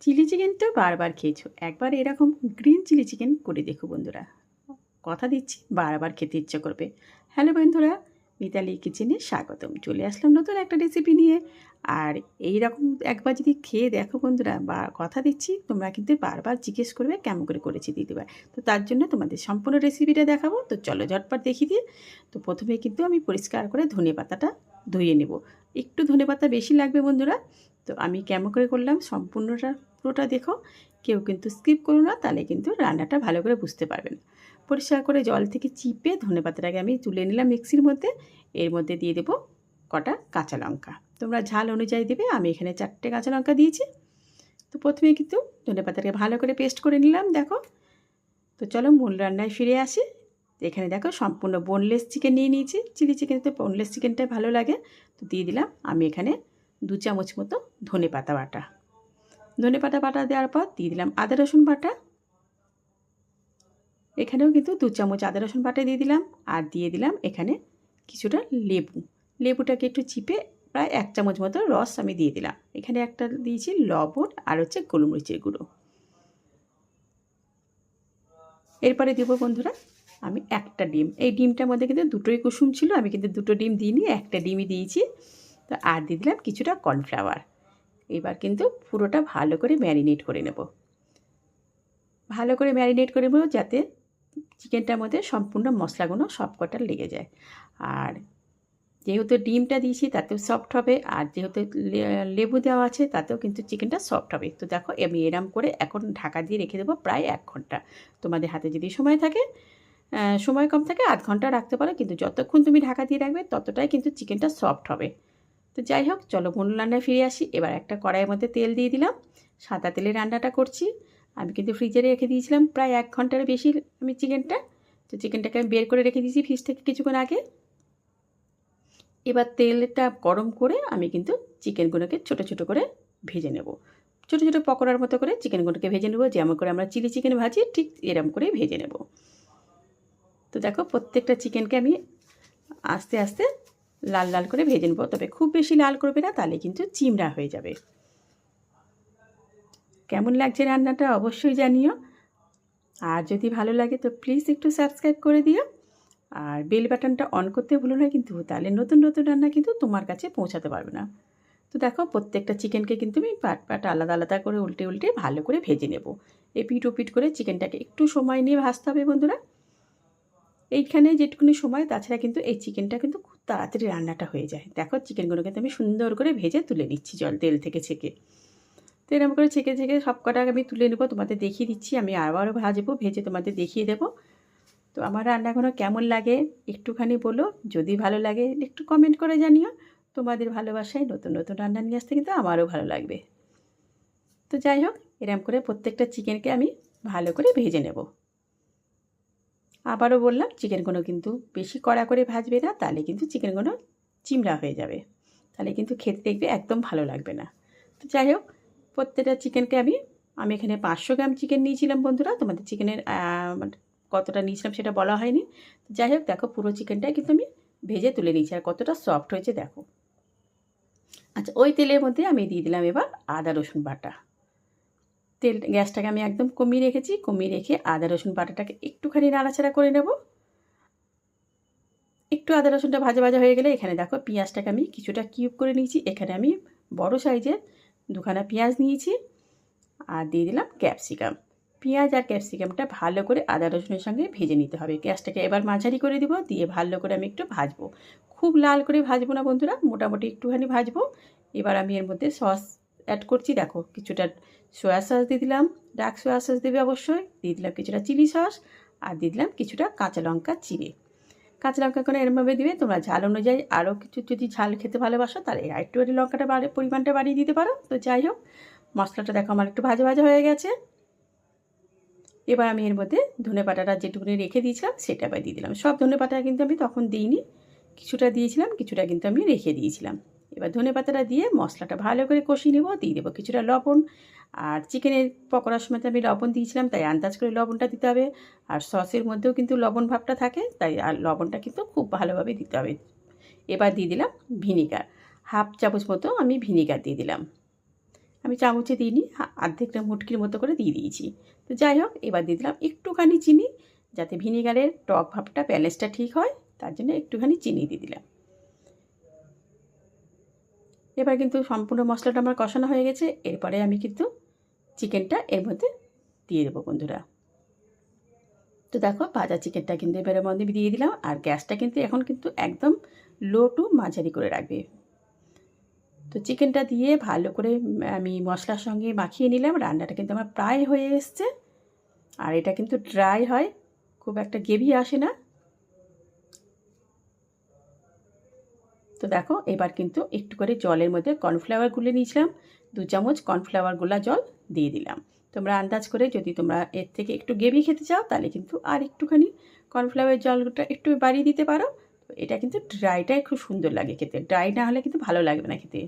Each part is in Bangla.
চিলি চিকেন তো বারবার খেয়েছো, একবার এরকম গ্রিন চিলি চিকেন করে দেখো বন্ধুরা। কথা দিচ্ছি বারবার খেতে ইচ্ছে করবে। হ্যালো বন্ধুরা, মিতালি কিচেনে স্বাগতম। চলে আসলাম নতুন একটা রেসিপি নিয়ে। আর এই রকম একবার যদি খেয়ে দেখো বন্ধুরা, বা কথা দিচ্ছি তোমরা কিন্তু বারবার জিজ্ঞেস করবে কেমন করে করেছি দিদিভাই। তো তার জন্য তোমাদের সম্পূর্ণ রেসিপিটা দেখাবো। তো চলো ঝটপট দেখিয়ে দিয়ে। তো প্রথমে কিন্তু আমি পরিষ্কার করে ধনে পাতাটা ধুয়ে নেব। একটু ধনে পাতা বেশি লাগবে বন্ধুরা। তো আমি কেমন করে করলাম সম্পূর্ণটা পুরোটা দেখো, কেউ কিন্তু স্কিপ করো না, তাহলে কিন্তু রান্নাটা ভালো করে বুঝতে পারবেন। পরিষ্কার করে জল থেকে চিপে ধনেপাতাটাকে আমি তুলে নিলাম মিক্সির মধ্যে। এর মধ্যে দিয়ে দেবো কটা কাঁচা লঙ্কা, তোমরা ঝাল অনুযায়ী দেবে। আমি এখানে 4টে কাঁচা লঙ্কা দিয়েছি। তো প্রথমে কিন্তু ধনেপাতাটাকে ভালো করে পেস্ট করে নিলাম দেখো। তো চলো মূল রান্নায় ফিরে আসি। এখানে দেখো সম্পূর্ণ বোনলেস চিকেন নিয়ে নিয়েছি। চিলি চিকেনে তো বোনলেস চিকেনটাই ভালো লাগে। তো দিয়ে দিলাম আমি এখানে 2 চামচ মতো ধনেপাতা বাটা। ধনেপাতা বাটা দেওয়ার পর দিয়ে দিলাম আদা রসুন বাটা। এখানেও কিন্তু 2 চামচ আদা রসুন বাটা দিয়ে দিলাম। আর দিয়ে দিলাম এখানে কিছুটা লেবু। লেবুটাকে একটু চিপে প্রায় 1 চামচ মতো রস আমি দিয়ে দিলাম। এখানে একটা দিয়েছি লবণ আর হচ্ছে গোলমরিচের গুঁড়ো। এরপরে দেবো বন্ধুরা আমি একটা ডিম। এই ডিমটার মধ্যে কিন্তু দুটোই কুসুম ছিল, আমি কিন্তু দুটো ডিম দিইনি, একটা ডিমই দিয়েছি। তো আর দিয়ে দিলাম কিছুটা কর্নফ্লাওয়ার। এবার কিন্তু পুরোটা ভালো করে ম্যারিনেট করে নেব। ভালো করে ম্যারিনেট করে নেব যাতে চিকেনটার মধ্যে সম্পূর্ণ মশলাগুলো সবকটা লেগে যায়। আর যেহেতু ডিমটা দিয়েছি তাতেও সফট হবে, আর যেহেতু লেবু দেওয়া আছে তাতেও কিন্তু চিকেনটা সফট হবে। তো দেখো আমি এরম করে এখন ঢাকা দিয়ে রেখে দেবো প্রায় 1 ঘন্টা। তোমাদের হাতে যদি সময় থাকে, সময় কম থাকে 1/2 ঘন্টা রাখতে পারো, কিন্তু যতক্ষণ তুমি ঢাকা দিয়ে রাখবে ততটাই কিন্তু চিকেনটা সফট হবে। তো যাই হোক, চলো মূল রান্নায় ফিরে আসি। এবার একটা কড়াইয়ের মধ্যে তেল দিয়ে দিলাম। সাদা তেলে রান্নাটা করছি। আমি কিন্তু ফ্রিজে রেখে দিয়েছিলাম প্রায় 1 ঘন্টার বেশি আমি চিকেনটা। তো চিকেনটাকে আমি বের করে রেখে দিয়েছি ফ্রিজ থেকে কিছুক্ষণ আগে। এবার তেলটা গরম করে আমি কিন্তু চিকেনগুলোকে ছোটো ছোটো করে ভেজে নেব। ছোটো ছোটো পকোড়ার মতো করে চিকেনগুলোকে ভেজে নেব, যেমন করে আমরা চিলি চিকেন ভাজি ঠিক এরম করে ভেজে নেব। তো দেখো প্রত্যেকটা চিকেনকে আমি আস্তে আস্তে লাল লাল করে ভেজে নেব, তবে খুব বেশি লাল করবে না, তাহলে কিন্তু চিমড়া হয়ে যাবে। কেমন লাগছে রান্নাটা অবশ্যই জানিও। আর যদি ভালো লাগে তো প্লিজ একটু সাবস্ক্রাইব করে দিও। আর বেল বাটনটা অন করতে ভুলো না কিন্তু, তাহলে নতুন নতুন রান্না কিন্তু তোমার কাছে পৌঁছাতে পারবে না। তো দেখো প্রত্যেকটা চিকেনকে কিন্তু আমি পাট আলাদা আলাদা করে উল্টে উল্টে ভালো করে ভেজে নেব। এপিট ওপিট করে চিকেনটাকে একটু সময় নিয়ে ভাজতে হবে বন্ধুরা। এইখানে যেটুকুনি সময়, তাছাড়া কিন্তু এই চিকেনটা কিন্তু খুব তাড়াতাড়ি রান্নাটা হয়ে যায়। দেখো চিকেনগুলো কিন্তু আমি সুন্দর করে ভেজে তুলে নিচ্ছি তেল থেকে ছেঁকে। তো এরকম করে ছেঁকে ছেঁকে সব কটা আমি তুলে নেবো, তোমাদের দেখিয়ে দিচ্ছি। আমি আবারও ভাজবো, ভেজে তোমাদের দেখিয়ে দেবো। তো আমার রান্নাগুলো কেমন লাগে একটুখানি বলো, যদি ভালো লাগে একটু কমেন্ট করে জানিও। তোমাদের ভালোবাসায় নতুন নতুন রান্না নিয়ে আসতে কিন্তু আমারও ভালো লাগবে। তো যাই হোক, এরকম করে প্রত্যেকটা চিকেনকে আমি ভালো করে ভেজে নেব। আবারও বললাম চিকেনগুলো কিন্তু বেশি কড়া করে ভাজবে না, তাহলে কিন্তু চিকেনগুলো চিমড়া হয়ে যাবে, তাহলে কিন্তু খেতে দেখবে একদম ভালো লাগবে না। তো যাই হোক, প্রত্যেকটা চিকেনকে আমি আমি এখানে 500 গ্রাম চিকেন নিয়েছিলাম বন্ধুরা। তোমাদের চিকেনের কতটা নিয়েছিলাম সেটা বলা হয়নি। যাই হোক, দেখো পুরো চিকেনটাই কিন্তু আমি ভেজে তুলে নিয়েছি, আর কতটা সফট হয়েছে দেখো। আচ্ছা, ওই তেলের মধ্যে আমি দিয়ে দিলাম এবার আদা রসুন বাটা। গ্যাসটাকে আমি একদম কমিয়ে রেখেছি, কমিয়ে রেখে আদা রসুন বাটাটাকে একটুখানি নাড়াচাড়া করে নেব। একটু আদা রসুনটা ভাজা ভাজা হয়ে গেলে এখানে দেখো পেঁয়াজটাকে আমি কিছুটা কিউব করে নিয়েছি। এখানে আমি বড় সাইজের 2খানা পেঁয়াজ নিয়েছি। আর দিয়ে দিলাম ক্যাপসিকাম। পেঁয়াজ আর ক্যাপসিকামটা ভালো করে আদা রসুনের সঙ্গে ভেজে নিতে হবে। গ্যাসটাকে এবার মাঝারি করে দিব, দিয়ে ভালো করে আমি একটু ভাজবো। খুব লাল করে ভাজবো না বন্ধুরা, মোটামুটি একটুখানি ভাজবো। এবার আমি এর মধ্যে সস অ্যাড করছি। দেখো কিছুটা সয়া সস দিয়ে দিলাম, ডার্ক সয়া সস দেবে অবশ্যই। দিয়ে দিলাম কিছুটা চিলি সস, আর দিয়ে দিলাম কিছুটা কাঁচা লঙ্কা চিড়ে। কাঁচা লঙ্কা করে এরমভাবে দিবে। তোমরা ঝাল অনুযায়ী আরও কিছু যদি ঝাল খেতে ভালোবাসো তাহলে একটু লঙ্কাটা পরিমাণটা বাড়িয়ে দিতে পারো। তো যাই হোক, মশলাটা দেখো আমার একটু ভাজা ভাজা হয়ে গেছে। এবার আমি এর মধ্যে ধনেপাতাটা যেটুকুনি রেখে দিয়েছিলাম সেটা আবার দিয়ে দিলাম। সব ধনেপাতা কিন্তু আমি তখন দিইনি, কিছুটা দিয়েছিলাম, কিছুটা কিন্তু আমি রেখে দিয়েছিলাম। এবার ধনেপাতাটা দিয়ে মশলাটা ভালো করে কষিয়ে নেব। দিয়ে দেবো কিছুটা লবণ। আর চিকেনের পকোড়ার সময় তো আমি লবণ দিয়েছিলাম, তাই আন্দাজ করে লবণটা দিতে হবে। আর সসের মধ্যেও কিন্তু লবণ ভাবটা থাকে, তাই আর লবণটা কিন্তু খুব ভালোভাবে দিতে হবে। এবার দিয়ে দিলাম ভিনিগার, 1/2 চামচ মতো আমি ভিনিগার দিয়ে দিলাম। আমি চামচে দিইনি, অর্ধেকটা মুটকির মতো করে দিয়ে দিয়েছি। তো যাই হোক, এবার দিয়ে দিলাম একটুখানি চিনি, যাতে ভিনিগারের টক ভাবটা ব্যালেন্সটা ঠিক হয়, তার জন্য একটুখানি চিনি দিয়ে দিলাম। এবার কিন্তু সম্পূর্ণ মশলাটা আমার কষানো হয়ে গেছে। এরপরে আমি কিন্তু চিকেনটা এর মধ্যে দিয়ে দেবো বন্ধুরা। তো দেখো, ভাজা চিকেনটা কিন্তু এবারের মধ্যে দিয়ে দিলাম। আর গ্যাসটা কিন্তু এখন কিন্তু একদম লো টু মাঝারি করে রাখবে। তো চিকেনটা দিয়ে ভালো করে আমি মশলার সঙ্গে মাখিয়ে নিলাম। রান্নাটা কিন্তু আমার প্রায় হয়ে এসছে। আর এটা কিন্তু ড্রাই হয়, খুব একটা গ্রেভি আসে না। তো দেখো, এবার কিন্তু একটু করে জলের মধ্যে কর্নফ্লাওয়ার গুলে নিয়েছিলাম, 2 চামচ কর্নফ্লাওয়ার গোলা জল দিয়ে দিলাম। তোমরা আন্দাজ করে, যদি তোমরা এর থেকে একটু গ্রেভি খেতে চাও তাহলে কিন্তু আর একটুখানি কর্নফ্লাওয়ার জলটা একটু বাড়িয়ে দিতে পারো। তো এটা কিন্তু ড্রাইটাই খুব সুন্দর লাগে খেতে, ড্রাই না হলে কিন্তু ভালো লাগবে না খেতে।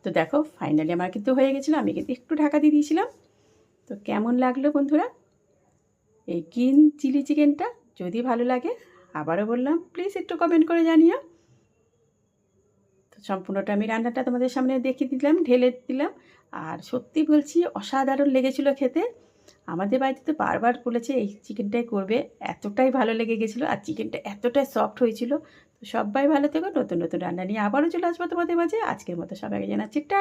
তো দেখো, ফাইনালি আমার কিন্তু হয়ে গেছিলো। আমি কিন্তু একটু ঢাকা দিয়ে দিয়েছিলাম। তো কেমন লাগলো বন্ধুরা এই গ্রিন চিলি চিকেনটা? যদি ভালো লাগে, আবারও বললাম, প্লিজ একটু কমেন্ট করে জানিও। তো সম্পূর্ণটা আমি রান্নাটা তোমাদের সামনে দেখিয়ে দিলাম, ঢেলে দিলাম। আর সত্যি বলছি, অসাধারণ লেগেছিলো খেতে। আমাদের বাড়িতে তো বারবার বলেছে এই চিকেনটাই করবে, এতটাই ভালো লেগে গেছিলো। আর চিকেনটা এতটাই সফট হয়েছিল। তো সবাই ভালো থেকো, নতুন নতুন রান্না নিয়ে আবারও চলে আসবো তোমাদের মাঝে। আজকের মতো সবাইকে জানাচ্ছি টাটা।